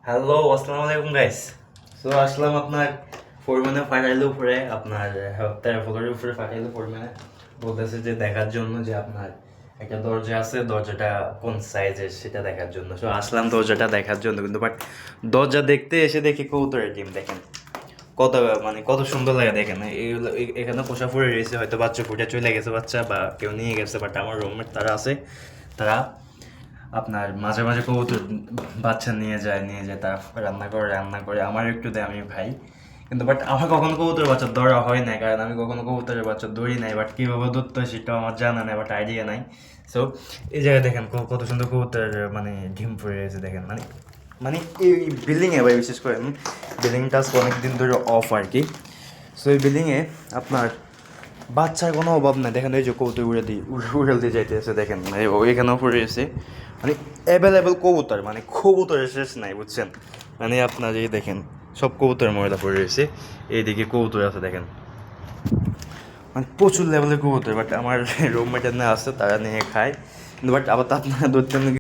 Hello, আসসালামু আলাইকুম guys. So আসলাম আপনার ফোরম্যানে ফাটাইলে উপরে আপনার 13 ফ্লোরের উপরে ফাটাইলে ফোরম্যানে বলতেছে যে দেখার জন্য যে আপনার একটা দরজা আছে, দরজাটা কোন সাইজের সেটা দেখার জন্য। সো আসলাম দরজাটা দেখার জন্য, কিন্তু বাট দরজা দেখতে এসে দেখি কবুতরের ডিম। দেখেন কত কত সুন্দর লাগে। দেখেন এখানে পোষা পড়ে রয়েছে, হয়তো বাচ্চা ফুটে চলে গেছে বাচ্চা, বা কেউ নিয়ে গেছে। বাট আমার রুমমেট তারা আছে, তারা আপনার মাঝে মাঝে কবুতর বাচ্চা নিয়ে যায় তারা রান্না করে আমার একটু দেয়, আমি খাই। কিন্তু বাট আমার কখনো কবুতরের বাচ্চা ধরা হয় নাই, কারণ আমি কখনো কবুতরের বাচ্চা ধরি নাই। বাট কীভাবে ধরতে হয় সেটাও আমার জানা নেই, বাট আইডিয়া নাই। সো এই জায়গায় দেখেন কত সুন্দর কবুতরের ডিম পড়ে রয়েছে। দেখেন মানে এই বিল্ডিংয়ে ভাই, বিশেষ করে বিল্ডিংটা অনেক দিন ধরে অফ আর কি। সো এই বিল্ডিংয়ে আপনার বাচ্চার কোনো অভাব নাই। দেখেন এই যে কবুতর উড়ে দিয়ে যাইতেছে, দেখেন এখানেও পড়ে রয়েছে। অ্যাভেলেবেল কবুতর, কবুতরের শেষ নাই, বুঝছেন। আপনার এই দেখেন সব কবুতরের ময়লা পড়ে রয়েছে। এইদিকে কবুতর আছে দেখেন, প্রচুর লেভেলের কবুতর। বাট আমার রুমমেটের না আছে, তারা নিয়ে খায়। কিন্তু বাট আবার তা আপনারা ধরতেন